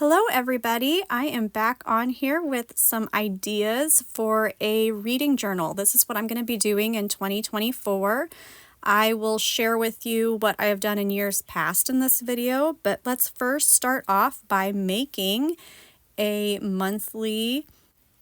Hello everybody, I am back on here with some ideas for a reading journal. This is what I'm going to be doing in 2024. I will share with you what I have done in years past in this video, but let's first start off by making a monthly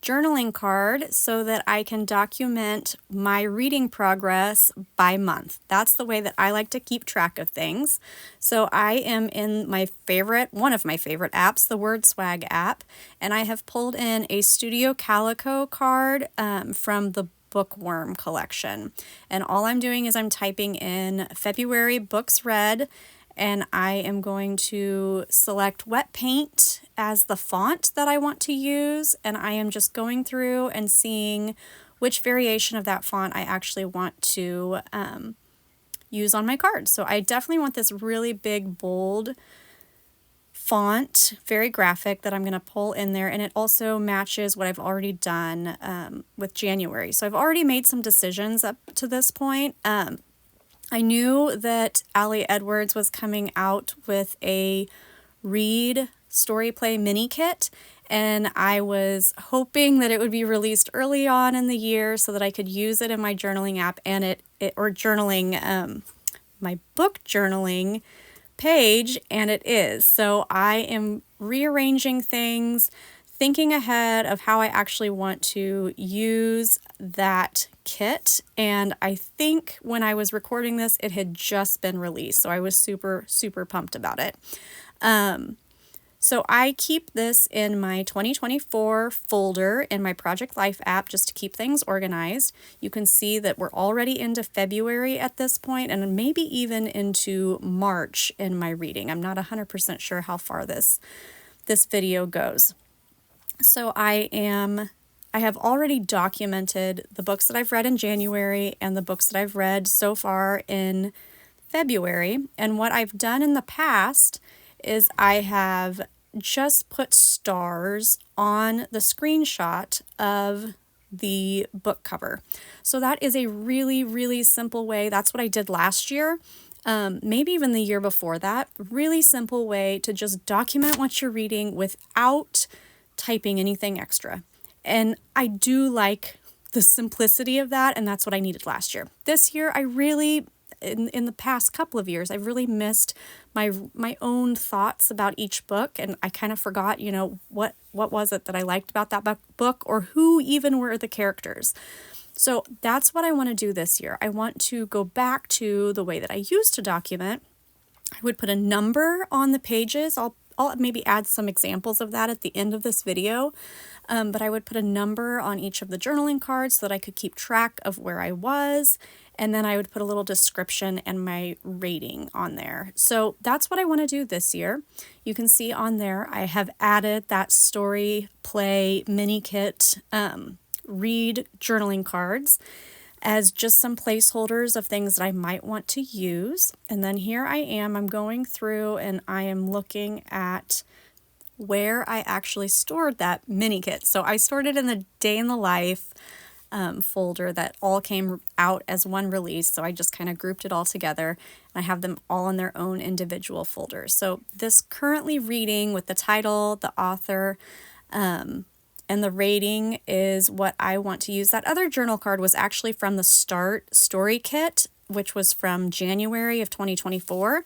journaling card so that I can document my reading progress by month. That's the way that I like to keep track of things. So I am in one of my favorite apps, the WordSwag app, and I have pulled in a Studio Calico card from the Bookworm collection. And all I'm doing is I'm typing in February books read, and I am going to select wet paint as the font that I want to use, and I am just going through and seeing which variation of that font I actually want to use on my card. So I definitely want this really big, bold font, very graphic, that I'm going to pull in there, and it also matches what I've already done with January. So I've already made some decisions up to this point. I knew that Ali Edwards was coming out with a read story play mini kit, and I was hoping that it would be released early on in the year so that I could use it in my journaling app and my book journaling page, and it is. So I am rearranging things, thinking ahead of how I actually want to use that kit, and I think when I was recording this it had just been released, so I was super pumped about it. So I keep this in my 2024 folder in my Project Life app just to keep things organized. You can see that we're already into February at this point, and maybe even into March in my reading. I'm not 100% sure how far this video goes. So I have already documented the books that I've read in January and the books that I've read so far in February. And what I've done in the past is I have just put stars on the screenshot of the book cover. So that is a really simple way. That's what I did last year. Maybe even the year before that. Really simple way to just document what you're reading without typing anything extra. And I do like the simplicity of that, and that's what I needed last year. This year, I really, in the past couple of years, I've really missed my own thoughts about each book, and I kind of forgot, what was it that I liked about that book, or who even were the characters. So that's what I want to do this year. I want to go back to the way that I used to document. I would put a number on the pages. I'll maybe add some examples of that at the end of this video, but I would put a number on each of the journaling cards so that I could keep track of where I was, and then I would put a little description and my rating on there. So that's what I want to do this year. You can see on there I have added that story play mini kit read journaling cards as just some placeholders of things that I might want to use. And then here I'm going through and I am looking at where I actually stored that mini kit. So I stored it in the Day in the Life folder that all came out as one release. So I just kind of grouped it all together, and I have them all in their own individual folders. So this currently reading with the title, the author, and the rating is what I want to use. That other journal card was actually from the Start Story Kit, which was from January of 2024.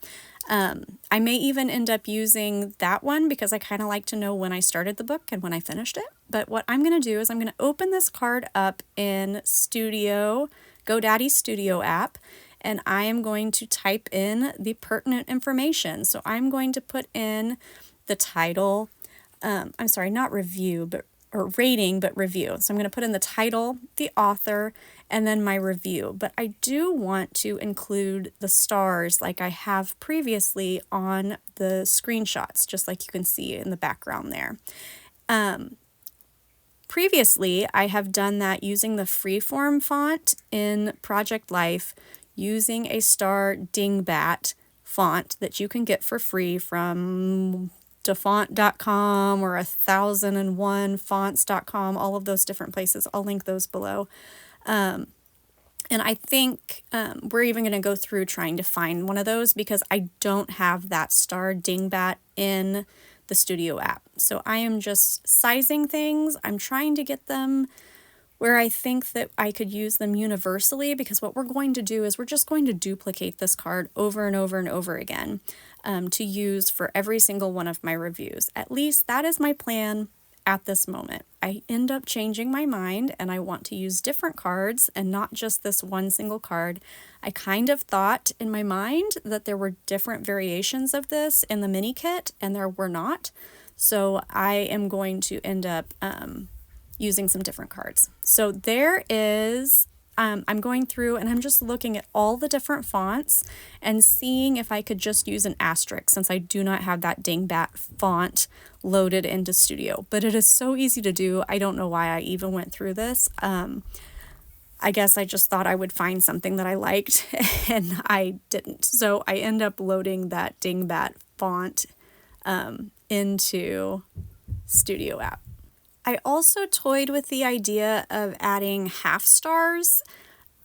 I may even end up using that one because I kind of like to know when I started the book and when I finished it. But what I'm going to do is I'm going to open this card up in GoDaddy Studio app, and I am going to type in the pertinent information. So I'm going to put in the title, I'm sorry, not review, or rating, but review. So I'm going to put in the title, the author, and then my review. But I do want to include the stars like I have previously on the screenshots, just like you can see in the background there. Previously, I have done that using the freeform font in Project Life, using a star dingbat font that you can get for free from dafont.com or 1001fonts.com, all of those different places. I'll link those below. And I think we're even going to go through trying to find one of those because I don't have that star dingbat in the Studio app. So I am just sizing things. I'm trying to get them where I think that I could use them universally, because what we're going to do is we're just going to duplicate this card over and over and over again to use for every single one of my reviews. At least that is my plan at this moment. I end up changing my mind and I want to use different cards and not just this one single card. I kind of thought in my mind that there were different variations of this in the mini kit, and there were not. So I am going to end up using some different cards. So there is, I'm going through and I'm just looking at all the different fonts and seeing if I could just use an asterisk, since I do not have that dingbat font loaded into Studio. But it is so easy to do. I don't know why I even went through this. I guess I just thought I would find something that I liked and I didn't. So I end up loading that dingbat font into Studio app. I also toyed with the idea of adding half stars.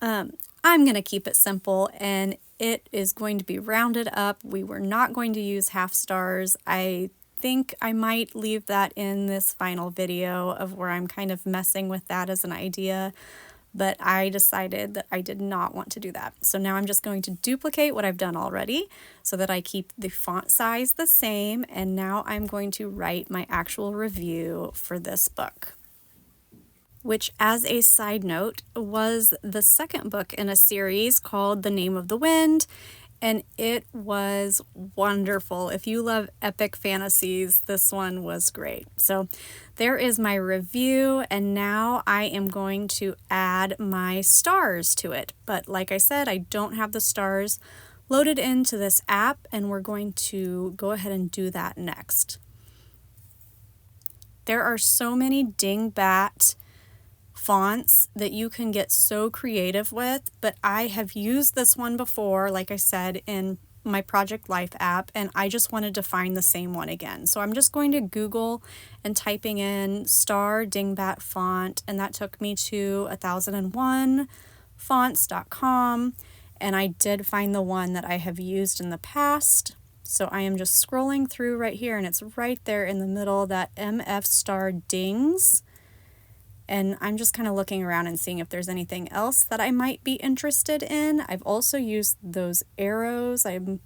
I'm going to keep it simple and it is going to be rounded up. We were not going to use half stars. I think I might leave that in this final video of where I'm kind of messing with that as an idea, but I decided that I did not want to do that. So now I'm just going to duplicate what I've done already so that I keep the font size the same, and now I'm going to write my actual review for this book, which, as a side note, was the second book in a series called The Name of the Wind, and it was wonderful. If you love epic fantasies, this one was great. So there is my review, and now I am going to add my stars to it. But like I said, I don't have the stars loaded into this app, and we're going to go ahead and do that next. There are so many dingbat fonts that you can get so creative with, but I have used this one before, like I said, in my Project Life app, and I just wanted to find the same one again. So I'm just going to Google and typing in star dingbat font, and that took me to 1001fonts.com, and I did find the one that I have used in the past. So I am just scrolling through right here, and it's right there in the middle, that MF star dings. And I'm just kind of looking around and seeing if there's anything else that I might be interested in. I've also used those arrows. Okay,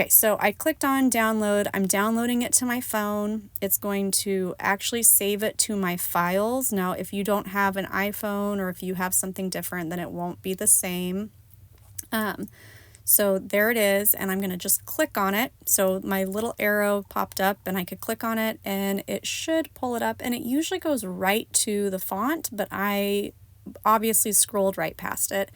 so I clicked on download. I'm downloading it to my phone. It's going to actually save it to my files. Now, if you don't have an iPhone or if you have something different, then it won't be the same. So there it is, and I'm going to just click on it. So my little arrow popped up and I could click on it and it should pull it up, and it usually goes right to the font, but I obviously scrolled right past it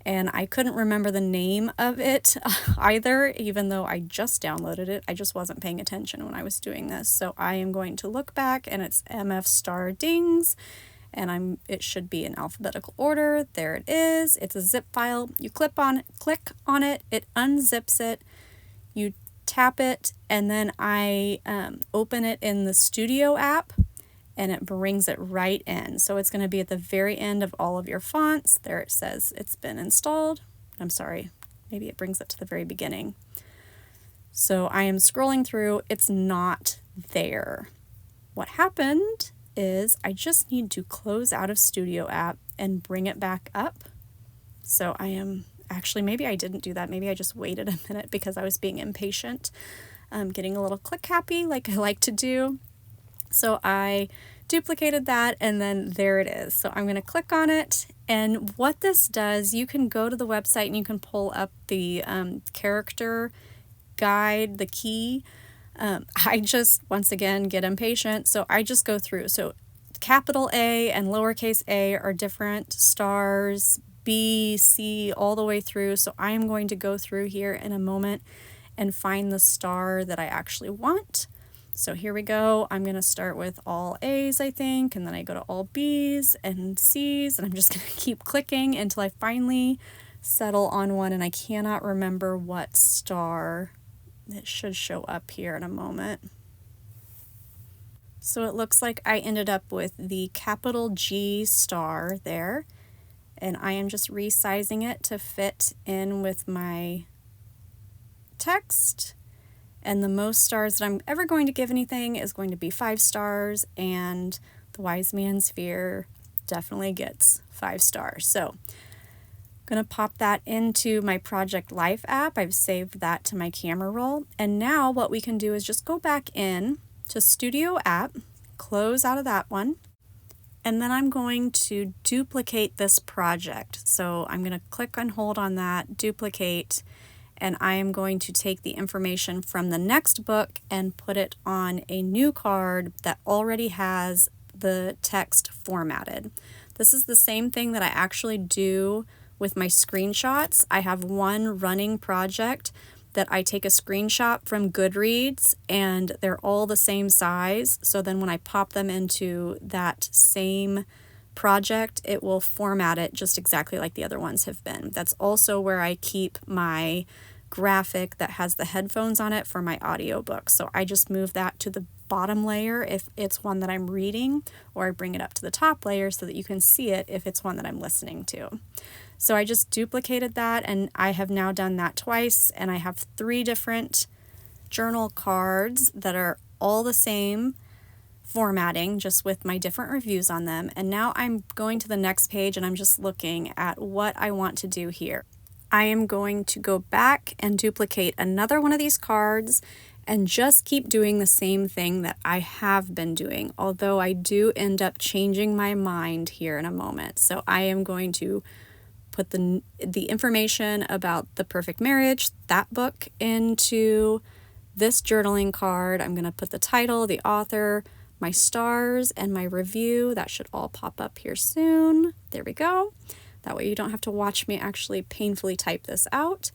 and I couldn't remember the name of it either, even though I just downloaded it. I just wasn't paying attention when I was doing this. So I am going to look back, and it's MF star dings, and it should be in alphabetical order. There it is. It's a zip file. You click on it, it unzips it, you tap it, and then I open it in the Studio app, and it brings it right in. So it's going to be at the very end of all of your fonts. There it says it's been installed. I'm sorry, maybe it brings it to the very beginning. So I am scrolling through. It's not there. What happened is I just need to close out of Studio app and bring it back up. So I am actually, maybe I didn't do that. Maybe I just waited a minute because I was being impatient. Getting a little click happy like I like to do. So I duplicated that, and then there it is. So I'm going to click on it, and what this does, you can go to the website and you can pull up the character guide, the key. I just, once again, get impatient, so I just go through. So capital A and lowercase a are different stars, B, C, all the way through. So I am going to go through here in a moment and find the star that I actually want. So here we go. I'm going to start with all A's, I think, and then I go to all B's and C's, and I'm just going to keep clicking until I finally settle on one, and I cannot remember what star. It should show up here in a moment. So it looks like I ended up with the capital G star there, and I am just resizing it to fit in with my text. And the most stars that I'm ever going to give anything is going to be 5 stars, and the Wise Man's Fear definitely gets 5 stars. So I'm going to pop that into my Project Life app. I've saved that to my camera roll. And now what we can do is just go back in to Studio app, close out of that one, and then I'm going to duplicate this project. So I'm going to click and hold on that, duplicate, and I am going to take the information from the next book and put it on a new card that already has the text formatted. This is the same thing that I actually do with my screenshots. I have one running project that I take a screenshot from Goodreads, and they're all the same size. So then when I pop them into that same project, it will format it just exactly like the other ones have been. That's also where I keep my graphic that has the headphones on it for my audiobook. So I just move that to the bottom layer if it's one that I'm reading, or I bring it up to the top layer so that you can see it if it's one that I'm listening to. So I just duplicated that, and I have now done that twice, and I have 3 different journal cards that are all the same formatting, just with my different reviews on them. And now I'm going to the next page, and I'm just looking at what I want to do here. I am going to go back and duplicate another one of these cards and just keep doing the same thing that I have been doing, although I do end up changing my mind here in a moment. So I am going to put the information about The Perfect Marriage, that book, into this journaling card. I'm going to put the title, the author, my stars, and my review. That should all pop up here soon. There we go. That way you don't have to watch me actually painfully type this out.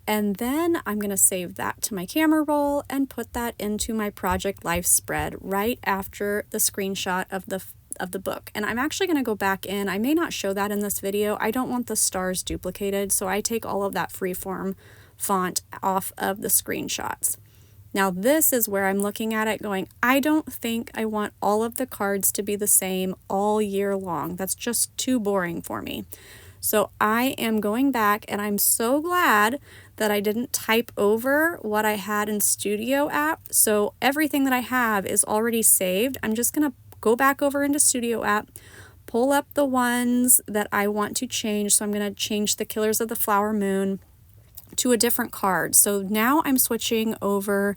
And then I'm going to save that to my camera roll and put that into my Project Life spread right after the screenshot of the book. And I'm actually going to go back in. I may not show that in this video. I don't want the stars duplicated, so I take all of that freeform font off of the screenshots. Now this is where I'm looking at it going, I don't think I want all of the cards to be the same all year long. That's just too boring for me. So I am going back, and I'm so glad that I didn't type over what I had in Studio app. So everything that I have is already saved. I'm just going to go back over into Studio app, pull up the ones that I want to change. So I'm going to change the Killers of the Flower Moon to a different card. So now I'm switching over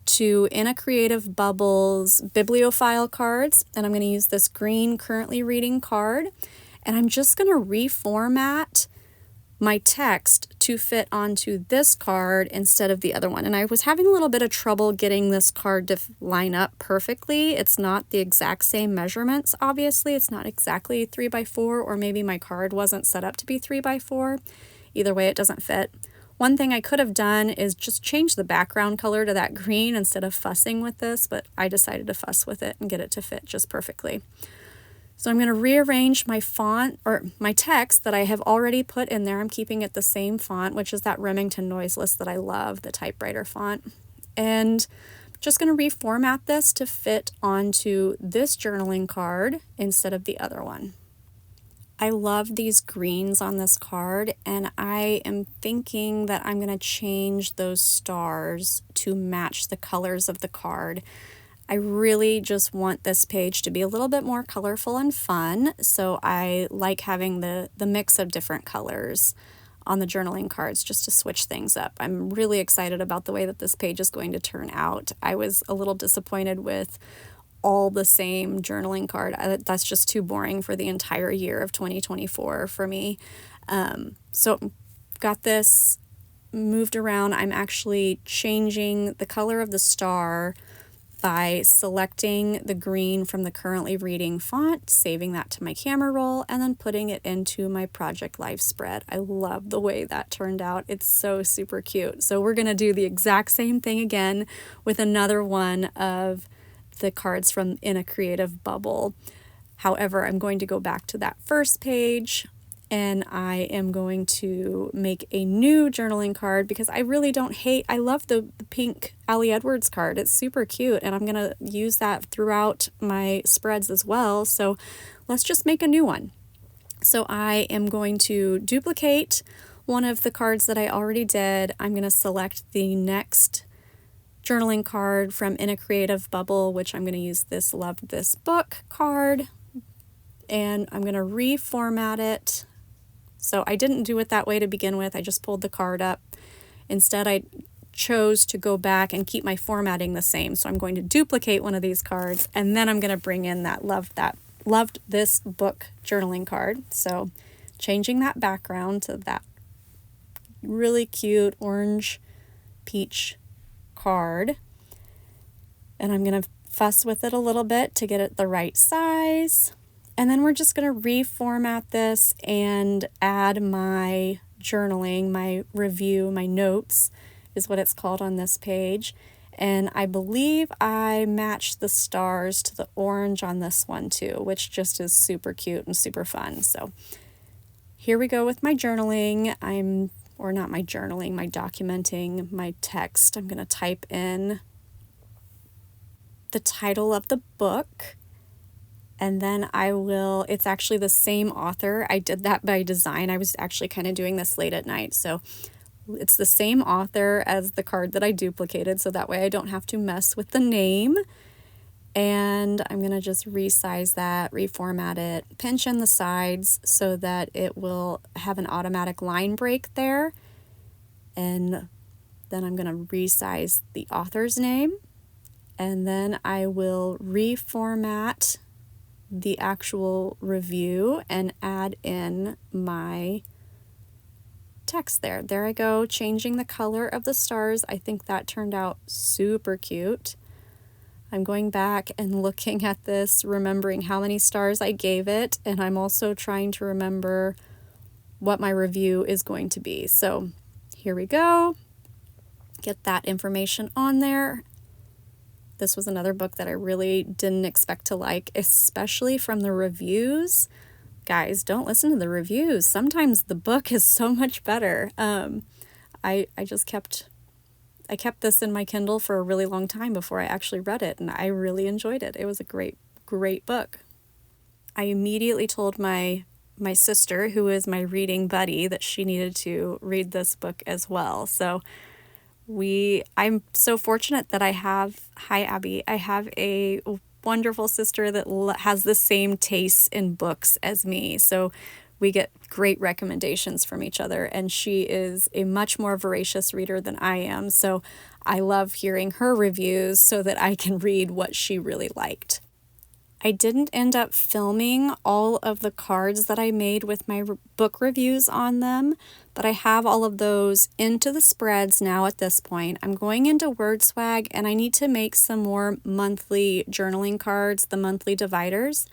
to In a Creative Bubbles Bibliophile cards, and I'm going to use this green Currently Reading card, and I'm just going to reformat my text to fit onto this card instead of the other one. And I was having a little bit of trouble getting this card to line up perfectly. It's not the exact same measurements, obviously. It's not exactly 3x4, or maybe my card wasn't set up to be 3x4. Either way, it doesn't fit. One thing I could have done is just change the background color to that green instead of fussing with this, but I decided to fuss with it and get it to fit just perfectly. So I'm going to rearrange my font, or my text that I have already put in there. I'm keeping it the same font, which is that Remington Noiseless that I love, the typewriter font. And I'm just going to reformat this to fit onto this journaling card instead of the other one. I love these greens on this card, and I am thinking that I'm going to change those stars to match the colors of the card. I really just want this page to be a little bit more colorful and fun, so I like having the mix of different colors on the journaling cards just to switch things up. I'm really excited about the way that this page is going to turn out. I was a little disappointed with all the same journaling card. That's just too boring for the entire year of 2024 for me. So got this moved around. I'm actually changing the color of the star by selecting the green from the Currently Reading font, saving that to my camera roll, and then putting it into my Project Life spread. I love the way that turned out. It's so super cute. So we're going to do the exact same thing again with another one of the cards from In a Creative Bubble. However, I'm going to go back to that first page, and I am going to make a new journaling card because I really don't hate, I love the pink Allie Edwards card. It's super cute, and I'm going to use that throughout my spreads as well. So let's just make a new one. So I am going to duplicate one of the cards that I already did. I'm going to select the next journaling card from In a Creative Bubble, which I'm going to use this Love This Book card, and I'm going to reformat it. So I didn't do it that way to begin with. I just pulled the card up. Instead, I chose to go back and keep my formatting the same. So I'm going to duplicate one of these cards, and then I'm going to bring in that Loved This Book journaling card. So changing that background to that really cute orange peach card. And I'm going to fuss with it a little bit to get it the right size. And then we're just going to reformat this and add my journaling, my review, my notes is what it's called on this page. And I believe I matched the stars to the orange on this one too, which just is super cute and super fun. So here we go with my journaling. My documenting, my text. I'm going to type in the title of the book. And then it's actually the same author. I did that by design. I was actually kind of doing this late at night. So it's the same author as the card that I duplicated. So that way I don't have to mess with the name. And I'm going to just resize that, reformat it, pinch in the sides so that it will have an automatic line break there. And then I'm going to resize the author's name. And then I will reformat the actual review and add in my text there. There I go, changing the color of the stars. I think that turned out super cute. I'm going back and looking at this, remembering how many stars I gave it, and I'm also trying to remember what my review is going to be. So here we go. Get that information on there. This was another book that I really didn't expect to like, especially from the reviews. Guys, don't listen to the reviews. Sometimes the book is so much better. I kept this in my Kindle for a really long time before I actually read it, and I really enjoyed it. It was a great, great book. I immediately told my sister, who is my reading buddy, that she needed to read this book as well. So I'm so fortunate that hi Abby, I have a wonderful sister that has the same tastes in books as me. So we get great recommendations from each other, and she is a much more voracious reader than I am. So I love hearing her reviews so that I can read what she really liked. I didn't end up filming all of the cards that I made with my book reviews on them, but I have all of those into the spreads now at this point. I'm going into WordSwag, and I need to make some more monthly journaling cards, the monthly dividers.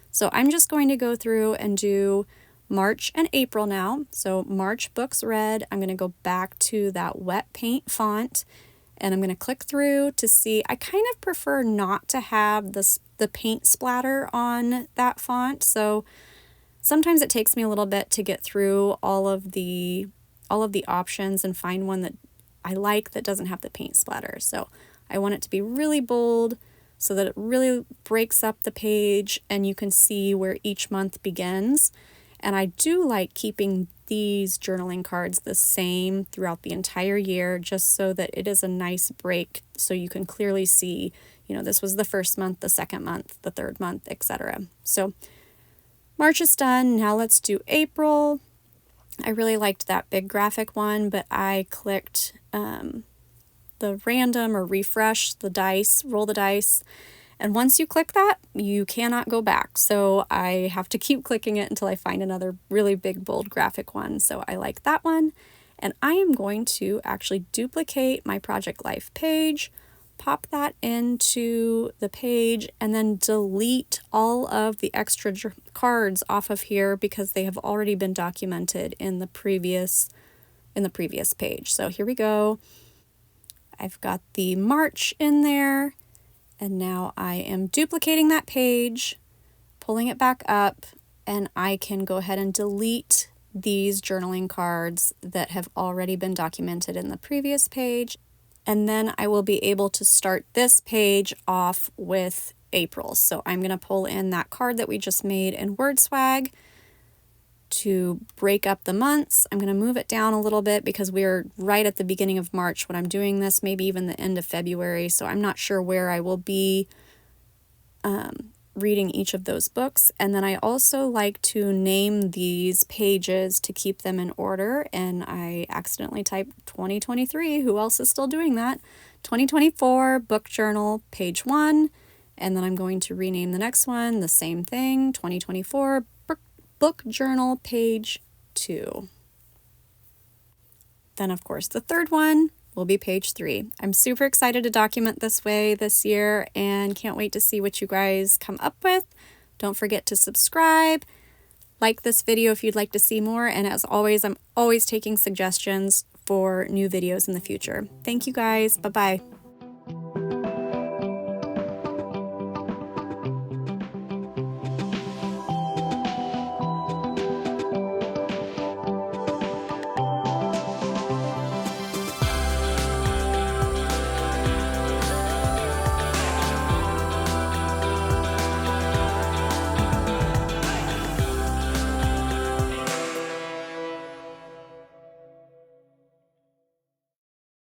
So I'm just going to go through and do March and April now. So March books read, I'm going to go back to that wet paint font, and I'm going to click through to see. I kind of prefer not to have the paint splatter on that font. So sometimes it takes me a little bit to get through all of the options and find one that I like that doesn't have the paint splatter. So I want it to be really bold so that it really breaks up the page and you can see where each month begins. And I do like keeping these journaling cards the same throughout the entire year, just so that it is a nice break so you can clearly see, this was the first month, the second month, the third month, etc. So March is done. Now let's do April. I really liked that big graphic one, but I clicked the random or refresh the dice, roll the dice. And once you click that, you cannot go back. So I have to keep clicking it until I find another really big, bold graphic one. So I like that one. And I am going to actually duplicate my Project Life page, pop that into the page, and then delete all of the extra cards off of here because they have already been documented in the previous page. So here we go. I've got the March in there. And now I am duplicating that page, pulling it back up, and I can go ahead and delete these journaling cards that have already been documented in the previous page. And then I will be able to start this page off with April. So I'm going to pull in that card that we just made in WordSwag, to break up the months. I'm going to move it down a little bit because we're right at the beginning of March when I'm doing this, maybe even the end of February, so I'm not sure where I will be reading each of those books. And then I also like to name these pages to keep them in order, and I accidentally typed 2023. Who else is still doing that? 2024 book journal page 1, and then I'm going to rename the next one the same thing, 2024 book journal page 2. Then of course the third one will be page 3. I'm super excited to document this way this year and can't wait to see what you guys come up with. Don't forget to subscribe, like this video if you'd like to see more, and as always, I'm always taking suggestions for new videos in the future. Thank you guys. Bye-bye.